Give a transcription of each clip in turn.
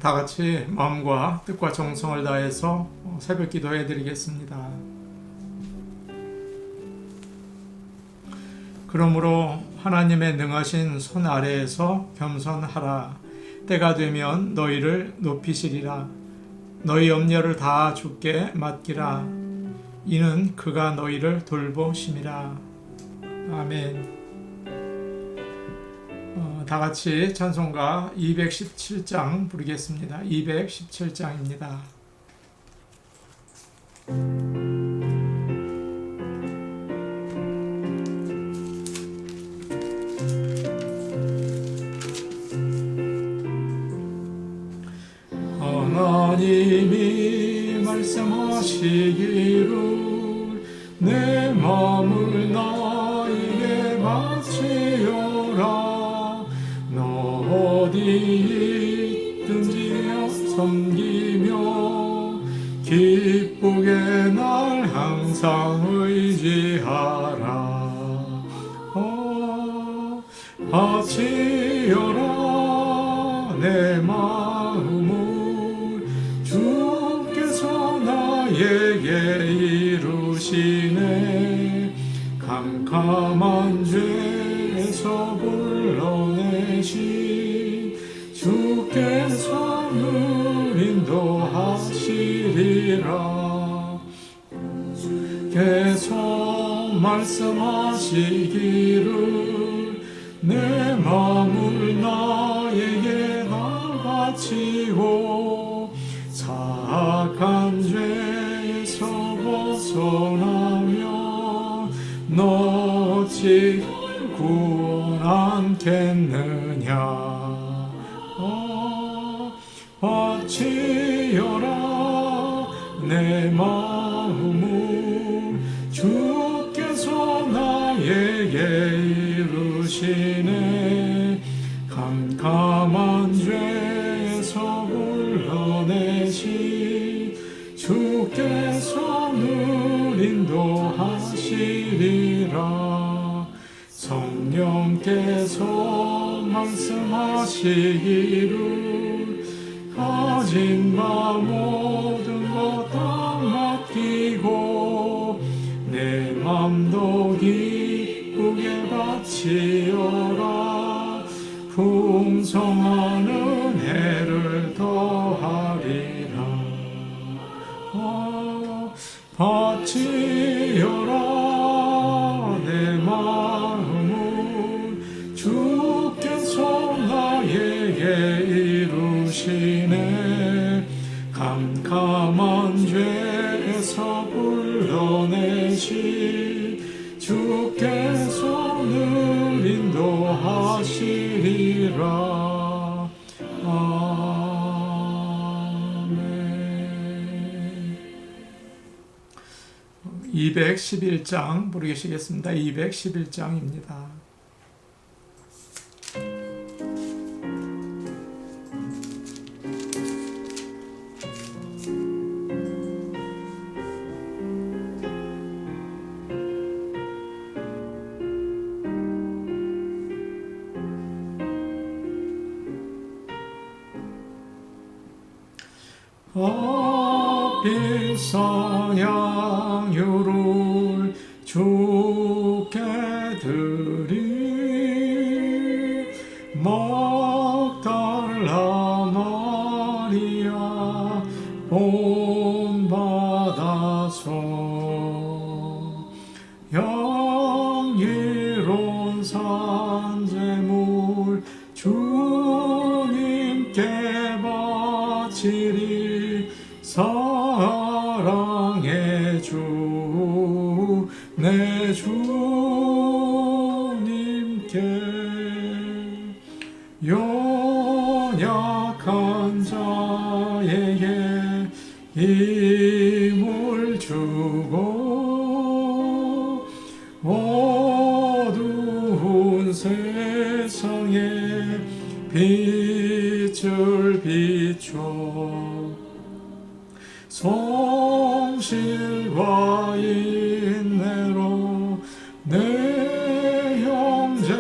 다 같이 마음과 뜻과 정성을 다해서 새벽 기도해 드리겠습니다. 그러므로 하나님의 능하신 손 아래에서 겸손하라. 때가 되면 너희를 높이시리라. 너희 염려를 다 주께 맡기라. 이는 그가 너희를 돌보심이라. 아멘. 다 같이 찬송가 217장 부르겠습니다. 217장입니다. 하나님이 말씀하시기를 내 마음을 나에게 바치어라. 너 어디 있든지 섬기며 기쁘게 날 항상 의지하라. 바치어라 내 마음을 주께서 나에게 이루시네. 캄캄한 죄에서 불러내신 주께서 늘 인도하시리라. 주께서 말씀하시기를 내 마음을 나에게 다 바치고 사악한 죄에서 벗어나며 너 어찌 구원 않겠느냐. 바치어라 내 마음을 주께서 나에게 이루시네. 캄캄한 죄에서 불러내신 주께서 늘 인도하시리라. 성령께서 말씀하시기를 가진 바 모든 것 다 맡기고 내 맘도 기쁘게 바치어라. 풍성한 은혜를 더하리라. 바치어라 내 마음을 주께서 나에게 이루시네. 캄캄한 죄에서 불러내신 주께서 늘 인도하시리라. 아멘. 211장 부르시겠습니다. 211장입니다. 비싼 향유를 주께 드리 막달라 마리아 본받아서 향기로운 산재물 주님께 바치리. 사랑의 주 내 주님께 연약한 자에게 힘을 주고 어두운 세상에 빛을 비춰 성실과 인내로 내 형제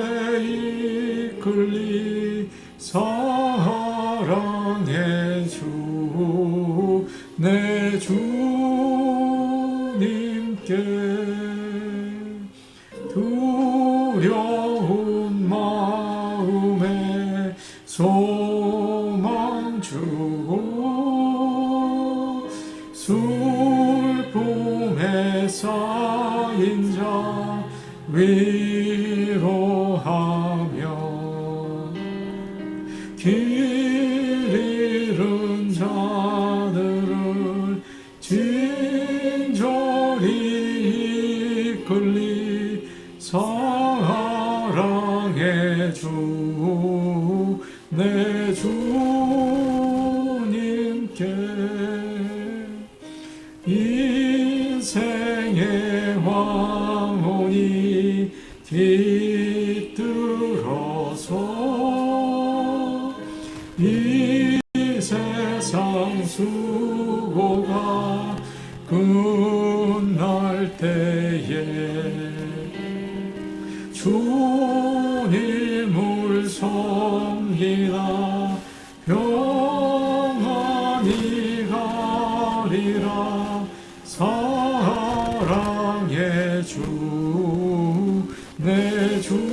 이끌리 사랑의 주님께 두려운 마음에 소망 주고 슬픔에 쌓인 자 위로하며 길 잃은 자들을 진절히 이끌리 사랑의 주 내 주님께 인생의 황혼이 깃들어서 이 세상 수고가 끝날 때에 주님을 섬기다 평안히 가리라 사랑의 주 내 주님께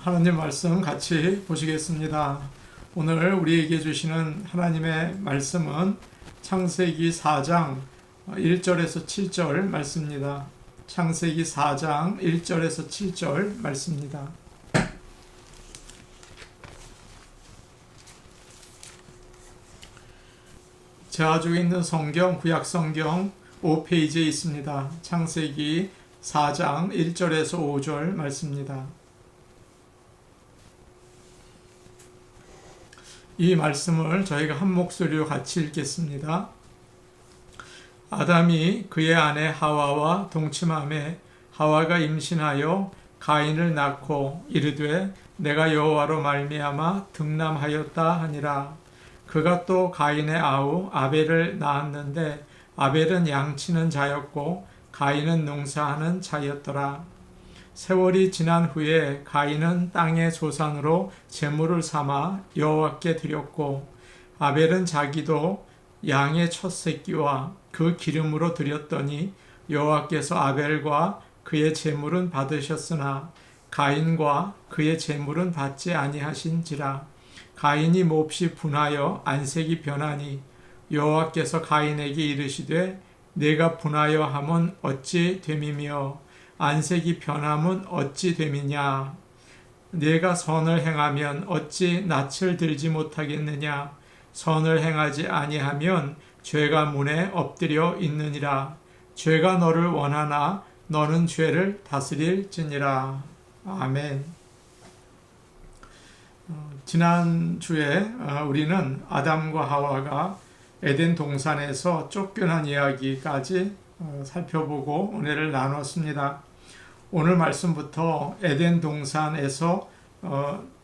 하나님 말씀 같이 보시겠습니다. 오늘 우리에게 주시는 하나님의 말씀은 창세기 4장 1절에서 7절 말씀입니다. 창세기 4장 1절에서 7절 말씀입니다. 제가 가지고 있는 성경, 구약 성경 5페이지에 있습니다. 창세기 4장 1절에서 5절 말씀입니다. 이 말씀을 저희가 한 목소리로 같이 읽겠습니다. 아담이 그의 아내 하와와 동침하매 하와가 임신하여 가인을 낳고 이르되 내가 여호와로 말미암아 등남하였다 하니라. 그가 또 가인의 아우 아벨을 낳았는데 아벨은 양치는 자였고 가인은 농사하는 자였더라. 세월이 지난 후에 가인은 땅의 조산으로 제물을 삼아 여호와께 드렸고 아벨은 자기도 양의 첫 새끼와 그 기름으로 드렸더니 여호와께서 아벨과 그의 제물은 받으셨으나 가인과 그의 제물은 받지 아니하신지라. 가인이 몹시 분하여 안색이 변하니 여호와께서 가인에게 이르시되 내가 분하여 함은 어찌 됨이며 안색이 변함은 어찌 됨이냐. 내가 선을 행하면 어찌 낯을 들지 못하겠느냐. 선을 행하지 아니하면 죄가 문에 엎드려 있느니라. 죄가 너를 원하나 너는 죄를 다스릴지니라. 아멘. 지난주에 우리는 아담과 하와가 에덴 동산에서 쫓겨난 이야기까지 살펴보고 은혜를 나눴습니다. 오늘 말씀부터 에덴 동산에서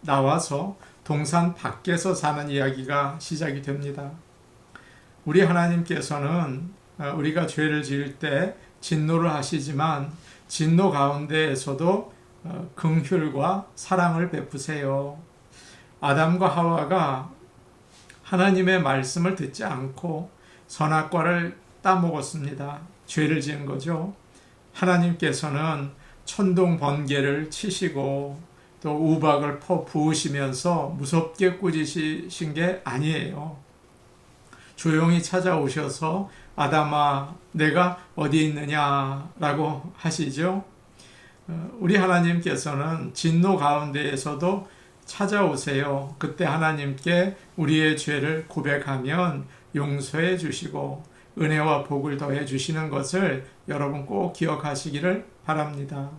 나와서 동산 밖에서 사는 이야기가 시작이 됩니다. 우리 하나님께서는 우리가 죄를 지을 때 진노를 하시지만 진노 가운데에서도 긍휼과 사랑을 베푸세요. 아담과 하와가 하나님의 말씀을 듣지 않고 선악과를 따먹었습니다. 죄를 지은 거죠. 하나님께서는 천둥 번개를 치시고 또 우박을 부으시면서 무섭게 꾸짖으신 게 아니에요. 조용히 찾아오셔서 아담아 내가 어디 있느냐라고 하시죠. 우리 하나님께서는 진노 가운데에서도 찾아오세요. 그때 하나님께 우리의 죄를 고백하면 용서해 주시고 은혜와 복을 더해 주시는 것을 여러분 꼭 기억하시기를 바랍니다.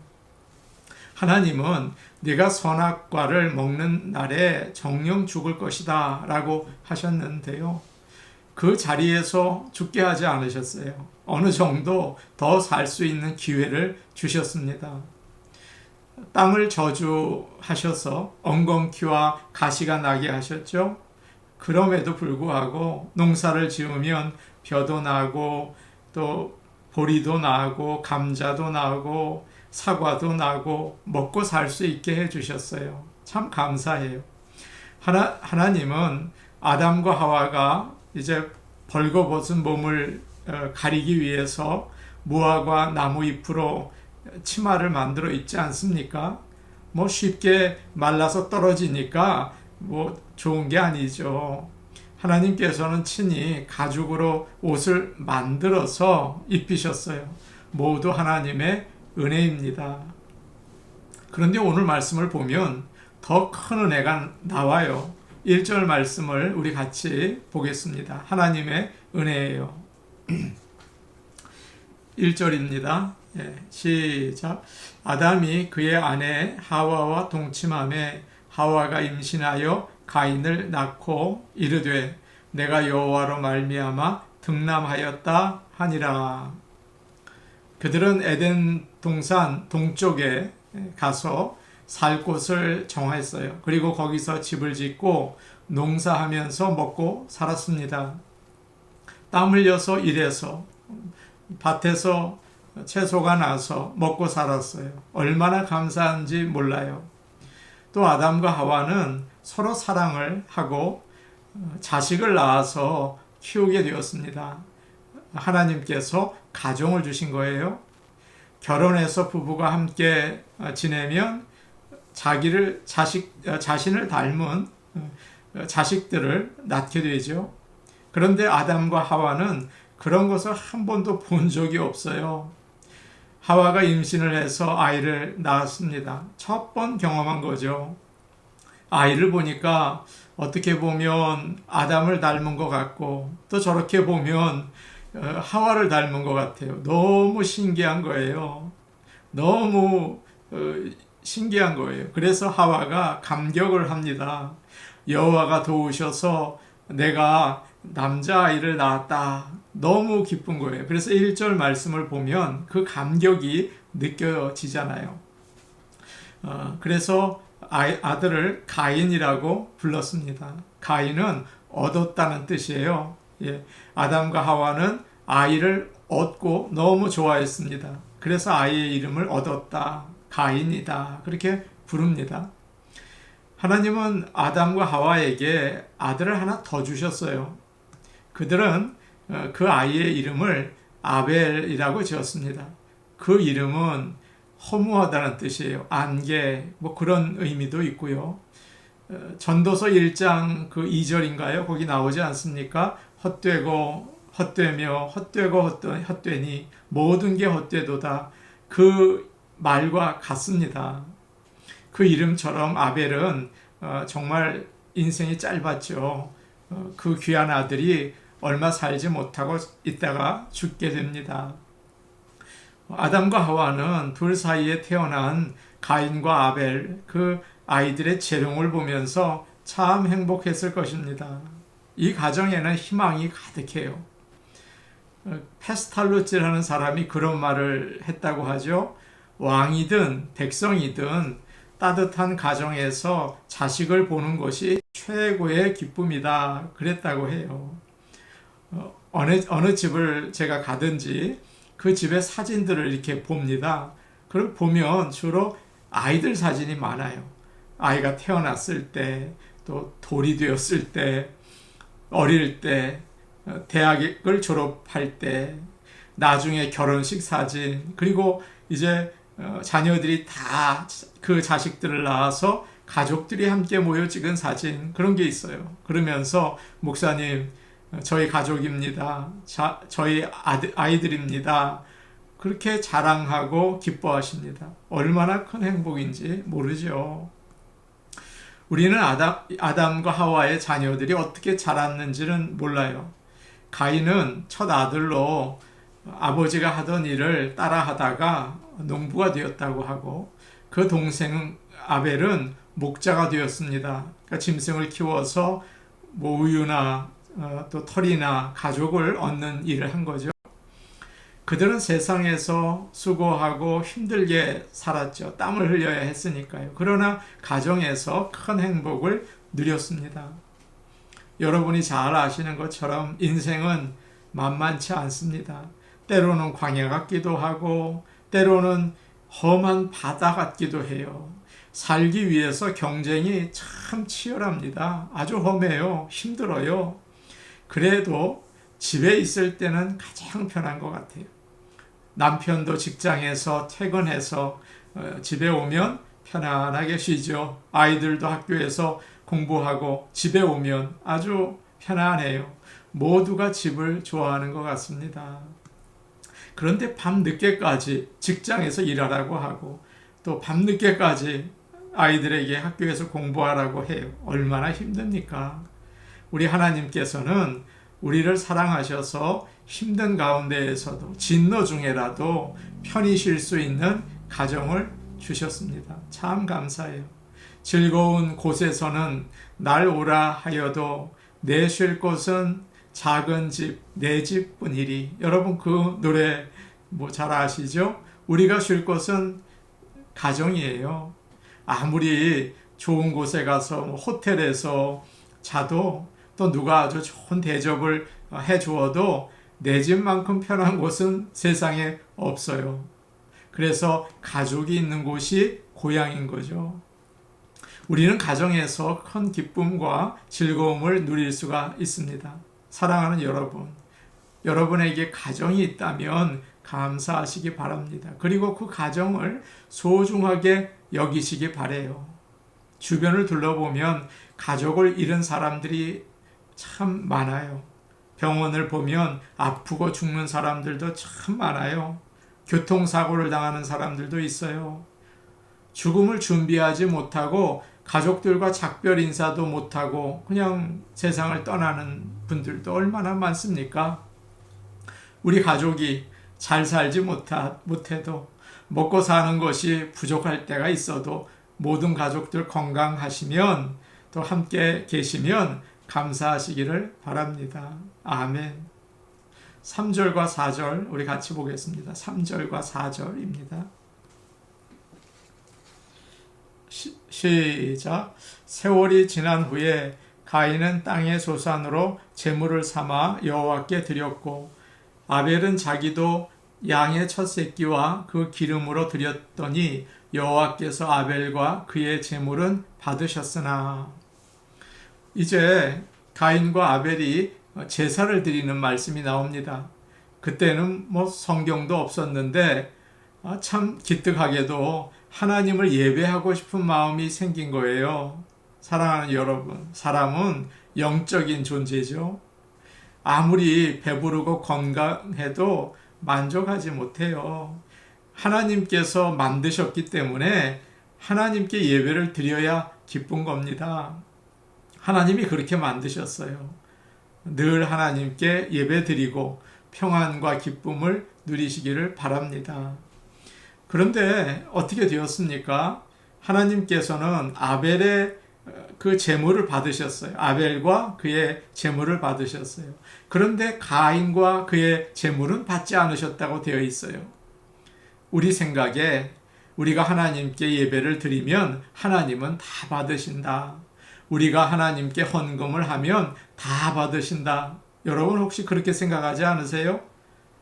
하나님은 네가 선악과를 먹는 날에 정령 죽을 것이다 라고 하셨는데요. 그 자리에서 죽게 하지 않으셨어요. 어느 정도 더 살 수 있는 기회를 주셨습니다. 땅을 저주하셔서 엉겅퀴와 가시가 나게 하셨죠. 그럼에도 불구하고 농사를 지으면 벼도 나고 또 보리도 나고 감자도 나고 사과도 나고 먹고 살 수 있게 해주셨어요. 참 감사해요. 하나님은 아담과 하와가 이제 벌거벗은 몸을 가리기 위해서 무화과 나무 잎으로 치마를 만들어 입지 않습니까? 뭐 쉽게 말라서 떨어지니까 뭐 좋은 게 아니죠. 하나님께서는 친히 가죽으로 옷을 만들어서 입히셨어요. 모두 하나님의 은혜입니다. 그런데 오늘 말씀을 보면 더 큰 은혜가 나와요. 1절 말씀을 우리 같이 보겠습니다. 하나님의 은혜예요. 1절입니다. 시작. 아담이 그의 아내 하와와 동침함에 하와가 임신하여 가인을 낳고 이르되 내가 여호와로 말미암아 등남하였다 하니라. 그들은 에덴 동산 동쪽에 가서 살 곳을 정했어요. 그리고 거기서 집을 짓고 농사하면서 먹고 살았습니다. 땀 흘려서 일해서 밭에서 채소가 나서 먹고 살았어요. 얼마나 감사한지 몰라요. 또 아담과 하와는 서로 사랑을 하고 자식을 낳아서 키우게 되었습니다. 하나님께서 가정을 주신 거예요. 결혼해서 부부가 함께 지내면 자신을 닮은 자식들을 낳게 되죠. 그런데 아담과 하와는 그런 것을 한 번도 본 적이 없어요. 하와가 임신을 해서 아이를 낳았습니다. 첫 번 경험한 거죠. 아이를 보니까 어떻게 보면 아담을 닮은 것 같고 또 저렇게 보면 하와를 닮은 것 같아요. 너무 신기한 거예요. 너무 신기한 거예요. 그래서 하와가 감격을 합니다. 여호와가 도우셔서 내가 남자아이를 낳았다. 너무 기쁜 거예요. 그래서 1절 말씀을 보면 그 감격이 느껴지잖아요. 그래서 아들을 가인이라고 불렀습니다. 가인은 얻었다는 뜻이에요. 아담과 하와는 아이를 얻고 너무 좋아했습니다. 그래서 아이의 이름을 얻었다. 가인이다. 그렇게 부릅니다. 하나님은 아담과 하와에게 아들을 하나 더 주셨어요. 그들은 그 아이의 이름을 아벨이라고 지었습니다. 그 이름은 허무하다는 뜻이에요. 안개, 뭐 그런 의미도 있고요. 전도서 1장 그 2절인가요? 거기 나오지 않습니까? 헛되고 헛되며 헛되고 헛되니 모든 게 헛되도다. 그 말과 같습니다. 그 이름처럼 아벨은 정말 인생이 짧았죠. 그 귀한 아들이 얼마 살지 못하고 있다가 죽게 됩니다. 아담과 하와는 둘 사이에 태어난 가인과 아벨, 그 아이들의 재롱을 보면서 참 행복했을 것입니다. 이 가정에는 희망이 가득해요. 페스탈루츠라는 사람이 그런 말을 했다고 하죠. 왕이든 백성이든 따뜻한 가정에서 자식을 보는 것이 최고의 기쁨이다. 그랬다고 해요. 어느 집을 제가 가든지 그 집의 사진들을 이렇게 봅니다. 그걸 보면 주로 아이들 사진이 많아요. 아이가 태어났을 때, 또 돌이 되었을 때, 어릴 때, 대학을 졸업할 때, 나중에 결혼식 사진, 그리고 이제 자녀들이 다 그 자식들을 낳아서 가족들이 함께 모여 찍은 사진, 그런 게 있어요. 그러면서 목사님, 저희 가족입니다. 저희 아이들입니다. 그렇게 자랑하고 기뻐하십니다. 얼마나 큰 행복인지 모르죠. 우리는 아담과 하와의 자녀들이 어떻게 자랐는지는 몰라요. 가인은 첫 아들로 아버지가 하던 일을 따라하다가 농부가 되었다고 하고, 그 동생 아벨은 목자가 되었습니다. 그러니까 짐승을 키워서 뭐 우유나 또 털이나 가죽을 얻는 일을 한 거죠. 그들은 세상에서 수고하고 힘들게 살았죠. 땀을 흘려야 했으니까요. 그러나 가정에서 큰 행복을 누렸습니다. 여러분이 잘 아시는 것처럼 인생은 만만치 않습니다. 때로는 광야 같기도 하고 때로는 험한 바다 같기도 해요. 살기 위해서 경쟁이 참 치열합니다. 아주 험해요. 힘들어요. 그래도 집에 있을 때는 가장 편한 것 같아요. 남편도 직장에서 퇴근해서 집에 오면 편안하게 쉬죠. 아이들도 학교에서 공부하고 집에 오면 아주 편안해요. 모두가 집을 좋아하는 것 같습니다. 그런데 밤늦게까지 직장에서 일하라고 하고 또 밤늦게까지 아이들에게 학교에서 공부하라고 해요. 얼마나 힘듭니까? 우리 하나님께서는 우리를 사랑하셔서 힘든 가운데에서도 진노 중에라도 편히 쉴 수 있는 가정을 주셨습니다. 참 감사해요. 즐거운 곳에서는 날 오라 하여도 내 쉴 곳은 작은 집, 내 집뿐이리. 여러분 그 노래 잘 아시죠? 우리가 쉴 곳은 가정이에요. 아무리 좋은 곳에 가서 호텔에서 자도 또 누가 아주 좋은 대접을 해주어도 내 집만큼 편한 곳은 세상에 없어요. 그래서 가족이 있는 곳이 고향인 거죠. 우리는 가정에서 큰 기쁨과 즐거움을 누릴 수가 있습니다. 사랑하는 여러분, 여러분에게 가정이 있다면 감사하시기 바랍니다. 그리고 그 가정을 소중하게 여기시기 바래요. 주변을 둘러보면 가족을 잃은 사람들이 참 많아요. 병원을 보면 아프고 죽는 사람들도 참 많아요. 교통사고를 당하는 사람들도 있어요. 죽음을 준비하지 못하고 가족들과 작별 인사도 못하고 그냥 세상을 떠나는 분들도 얼마나 많습니까? 우리 가족이 잘 살지 못해도 먹고 사는 것이 부족할 때가 있어도 모든 가족들 건강하시면 또 함께 계시면 감사하시기를 바랍니다. 아멘. 3절과 4절 우리 같이 보겠습니다. 3절과 4절입니다. 시작. 세월이 지난 후에 가인은 땅의 소산으로 제물을 삼아 여호와께 드렸고 아벨은 자기도 양의 첫 새끼와 그 기름으로 드렸더니 여호와께서 아벨과 그의 제물은 받으셨으나. 이제 가인과 아벨이 제사를 드리는 말씀이 나옵니다. 그때는 성경도 없었는데 참 기특하게도 하나님을 예배하고 싶은 마음이 생긴 거예요. 사랑하는 여러분, 사람은 영적인 존재죠. 아무리 배부르고 건강해도 만족하지 못해요. 하나님께서 만드셨기 때문에 하나님께 예배를 드려야 기쁜 겁니다. 하나님이 그렇게 만드셨어요. 늘 하나님께 예배 드리고 평안과 기쁨을 누리시기를 바랍니다. 그런데 어떻게 되었습니까? 하나님께서는 아벨의 그 제물을 받으셨어요. 아벨과 그의 제물을 받으셨어요. 그런데 가인과 그의 제물은 받지 않으셨다고 되어 있어요. 우리 생각에 우리가 하나님께 예배를 드리면 하나님은 다 받으신다. 우리가 하나님께 헌금을 하면 다 받으신다. 여러분 혹시 그렇게 생각하지 않으세요?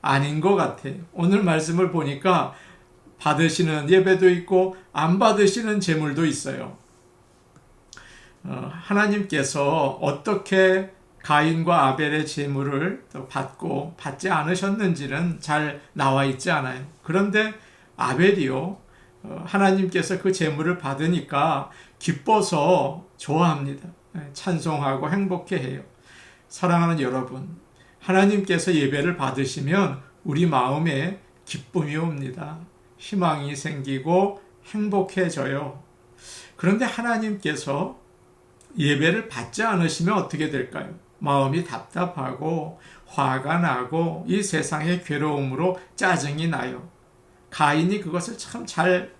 아닌 것 같아요. 오늘 말씀을 보니까 받으시는 예배도 있고 안 받으시는 제물도 있어요. 하나님께서 어떻게 가인과 아벨의 제물을 받고 받지 않으셨는지는 잘 나와 있지 않아요. 그런데 아벨이요, 하나님께서 그 제물을 받으니까 기뻐서 좋아합니다. 찬송하고 행복해해요. 사랑하는 여러분, 하나님께서 예배를 받으시면 우리 마음에 기쁨이 옵니다. 희망이 생기고 행복해져요. 그런데 하나님께서 예배를 받지 않으시면 어떻게 될까요? 마음이 답답하고 화가 나고 이 세상의 괴로움으로 짜증이 나요. 가인이 그것을 참 잘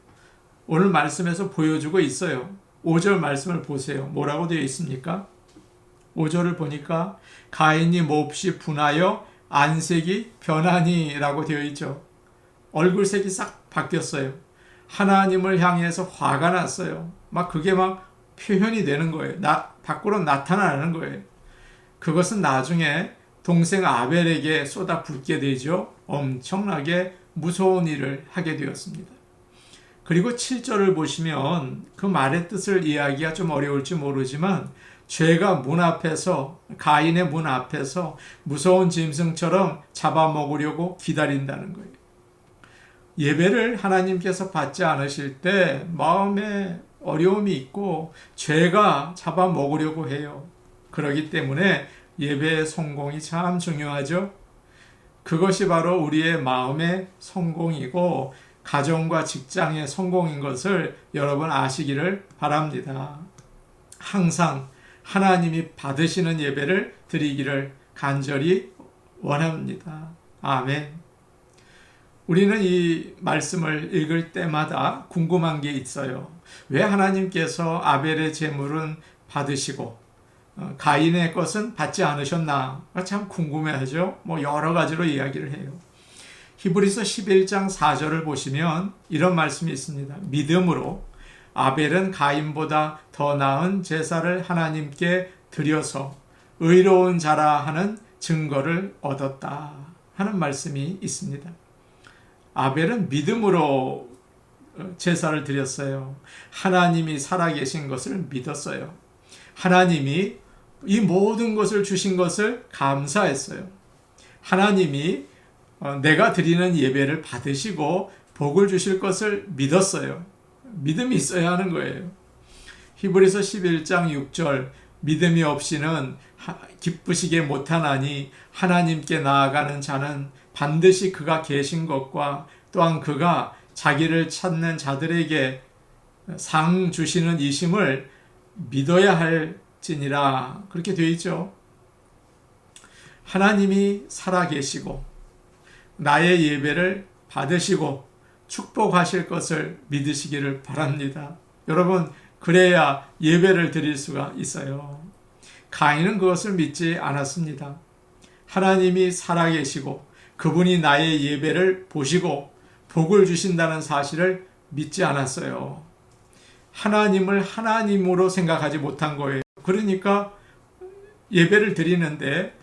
오늘 말씀에서 보여주고 있어요. 5절 말씀을 보세요. 뭐라고 되어 있습니까? 5절을 보니까 가인이 몹시 분하여 안색이 변하니 라고 되어 있죠. 얼굴색이 싹 바뀌었어요. 하나님을 향해서 화가 났어요. 그게 표현이 되는 거예요. 밖으로 나타나는 거예요. 그것은 나중에 동생 아벨에게 쏟아붓게 되죠. 엄청나게 무서운 일을 하게 되었습니다. 그리고 7절을 보시면 그 말의 뜻을 이해하기가 좀 어려울지 모르지만 죄가 문 앞에서, 가인의 문 앞에서 무서운 짐승처럼 잡아먹으려고 기다린다는 거예요. 예배를 하나님께서 받지 않으실 때 마음에 어려움이 있고 죄가 잡아먹으려고 해요. 그렇기 때문에 예배의 성공이 참 중요하죠. 그것이 바로 우리의 마음의 성공이고 가정과 직장의 성공인 것을 여러분 아시기를 바랍니다. 항상 하나님이 받으시는 예배를 드리기를 간절히 원합니다. 아멘. 우리는 이 말씀을 읽을 때마다 궁금한 게 있어요. 왜 하나님께서 아벨의 제물은 받으시고 가인의 것은 받지 않으셨나? 참 궁금해하죠. 여러 가지로 이야기를 해요. 히브리서 11장 4절을 보시면 이런 말씀이 있습니다. 믿음으로 아벨은 가인보다 더 나은 제사를 하나님께 드려서 의로운 자라 하는 증거를 얻었다 하는 말씀이 있습니다. 아벨은 믿음으로 제사를 드렸어요. 하나님이 살아계신 것을 믿었어요. 하나님이 이 모든 것을 주신 것을 감사했어요. 하나님이 내가 드리는 예배를 받으시고 복을 주실 것을 믿었어요. 믿음이 있어야 하는 거예요. 히브리서 11장 6절 믿음이 없이는 기쁘시게 못하나니 하나님께 나아가는 자는 반드시 그가 계신 것과 또한 그가 자기를 찾는 자들에게 상 주시는 이심을 믿어야 할지니라 그렇게 되어 있죠. 하나님이 살아계시고 나의 예배를 받으시고 축복하실 것을 믿으시기를 바랍니다. 여러분, 그래야 예배를 드릴 수가 있어요. 가인은 그것을 믿지 않았습니다. 하나님이 살아계시고 그분이 나의 예배를 보시고 복을 주신다는 사실을 믿지 않았어요. 하나님을 하나님으로 생각하지 못한 거예요. 그러니까 예배를 드리는데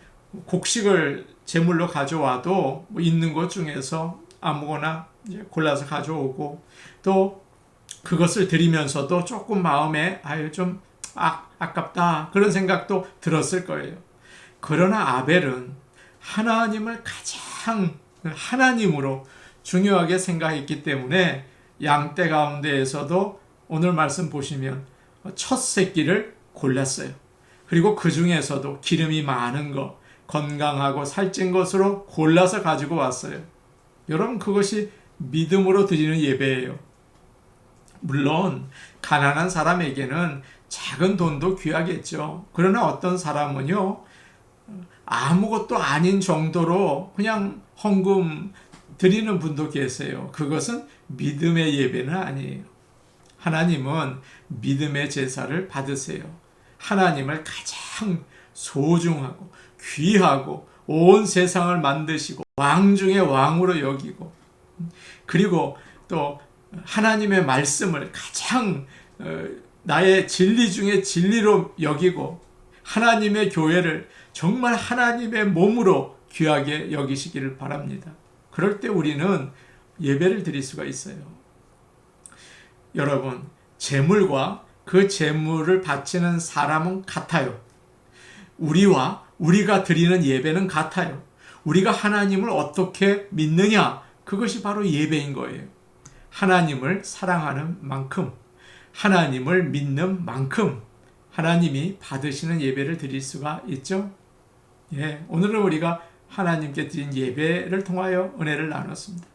곡식을 제물로 가져와도 있는 것 중에서 아무거나 골라서 가져오고 또 그것을 드리면서도 조금 마음에 좀 아깝다 그런 생각도 들었을 거예요. 그러나 아벨은 하나님을 가장 하나님으로 중요하게 생각했기 때문에 양떼 가운데에서도 오늘 말씀 보시면 첫 새끼를 골랐어요. 그리고 그 중에서도 기름이 많은 것, 건강하고 살찐 것으로 골라서 가지고 왔어요. 여러분, 그것이 믿음으로 드리는 예배예요. 물론 가난한 사람에게는 작은 돈도 귀하겠죠. 그러나 어떤 사람은요, 아무것도 아닌 정도로 그냥 헌금 드리는 분도 계세요. 그것은 믿음의 예배는 아니에요. 하나님은 믿음의 제사를 받으세요. 하나님을 가장 소중하고 귀하고 온 세상을 만드시고 왕 중에 왕으로 여기고 그리고 또 하나님의 말씀을 가장 나의 진리 중에 진리로 여기고 하나님의 교회를 정말 하나님의 몸으로 귀하게 여기시기를 바랍니다. 그럴 때 우리는 예배를 드릴 수가 있어요. 여러분, 제물과 그 제물을 바치는 사람은 같아요. 우리가 드리는 예배는 같아요. 우리가 하나님을 어떻게 믿느냐, 그것이 바로 예배인 거예요. 하나님을 사랑하는 만큼, 하나님을 믿는 만큼 하나님이 받으시는 예배를 드릴 수가 있죠. 오늘은 우리가 하나님께 드린 예배를 통하여 은혜를 나눴습니다.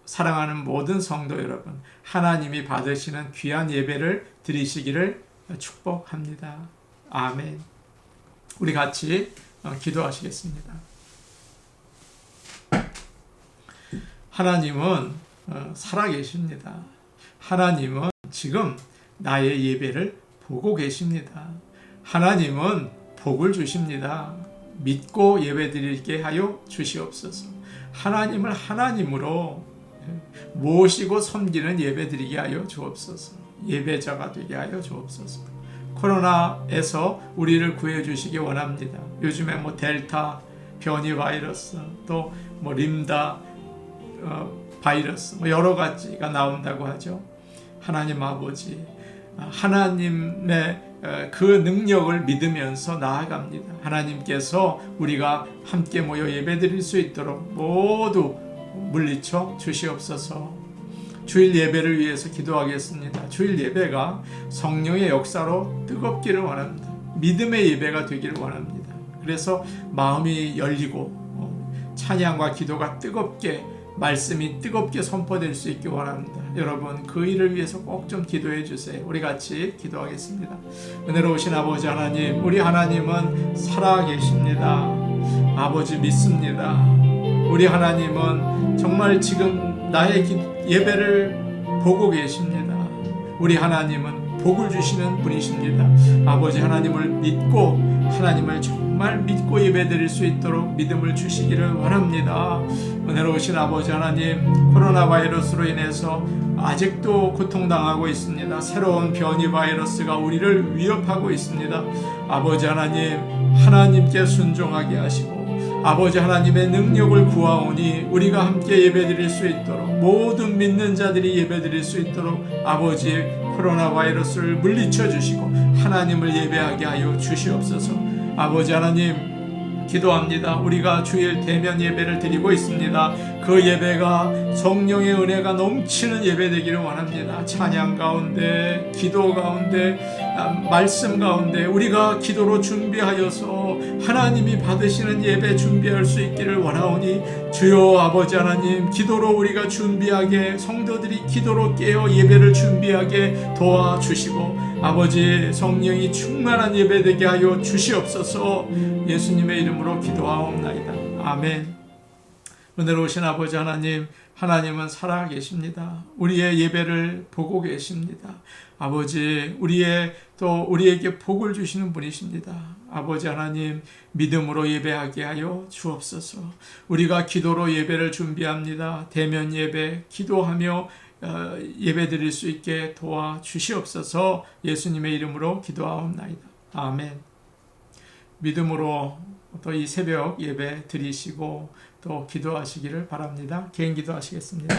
사랑하는 모든 성도 여러분, 하나님이 받으시는 귀한 예배를 드리시기를 축복합니다. 아멘. 우리 같이 기도하시겠습니다. 하나님은 살아계십니다. 하나님은 지금 나의 예배를 보고 계십니다. 하나님은 복을 주십니다. 믿고 예배드리게 하여 주시옵소서. 하나님을 하나님으로 모시고 섬기는 예배드리게 하여 주옵소서. 예배자가 되게 하여 주옵소서. 코로나에서 우리를 구해 주시기 원합니다. 요즘에 델타 변이 바이러스, 또 뭐 림다 바이러스, 뭐 여러 가지가 나온다고 하죠. 하나님 아버지, 하나님의 그 능력을 믿으면서 나아갑니다. 하나님께서 우리가 함께 모여 예배드릴 수 있도록 모두 물리쳐 주시옵소서. 주일 예배를 위해서 기도하겠습니다. 주일 예배가 성령의 역사로 뜨겁기를 원합니다. 믿음의 예배가 되기를 원합니다. 그래서 마음이 열리고 찬양과 기도가 뜨겁게, 말씀이 뜨겁게 선포될 수 있기 원합니다. 여러분, 그 일을 위해서 꼭 좀 기도해 주세요. 우리 같이 기도하겠습니다. 은혜로우신 아버지 하나님, 우리 하나님은 살아계십니다. 아버지 믿습니다. 우리 하나님은 정말 지금 나의 예배를 보고 계십니다. 우리 하나님은 복을 주시는 분이십니다. 아버지 하나님을 믿고, 하나님을 정말 믿고 예배드릴 수 있도록 믿음을 주시기를 원합니다. 은혜로우신 아버지 하나님, 코로나 바이러스로 인해서 아직도 고통당하고 있습니다. 새로운 변이 바이러스가 우리를 위협하고 있습니다. 아버지 하나님, 하나님께 순종하게 하시고 아버지 하나님의 능력을 구하오니 우리가 함께 예배드릴 수 있도록, 모든 믿는 자들이 예배드릴 수 있도록 아버지 코로나 바이러스를 물리쳐 주시고 하나님을 예배하게 하여 주시옵소서. 아버지 하나님, 기도합니다. 우리가 주일 대면 예배를 드리고 있습니다. 그 예배가 성령의 은혜가 넘치는 예배 되기를 원합니다. 찬양 가운데, 기도 가운데, 말씀 가운데 우리가 기도로 준비하여서 하나님이 받으시는 예배 준비할 수 있기를 원하오니 주여 아버지 하나님, 기도로 우리가 준비하게, 성도들이 기도로 깨어 예배를 준비하게 도와주시고 아버지 성령이 충만한 예배 되게 하여 주시옵소서. 예수님의 이름으로 기도하옵나이다. 아멘. 은혜로우신 아버지 하나님, 하나님은 살아계십니다. 우리의 예배를 보고 계십니다. 아버지, 우리에게 복을 주시는 분이십니다. 아버지 하나님, 믿음으로 예배하게 하여 주옵소서. 우리가 기도로 예배를 준비합니다. 대면 예배, 기도하며 예배 드릴 수 있게 도와주시옵소서. 예수님의 이름으로 기도하옵나이다. 아멘. 믿음으로 또 이 새벽 예배 드리시고 또 기도하시기를 바랍니다. 개인 기도하시겠습니다.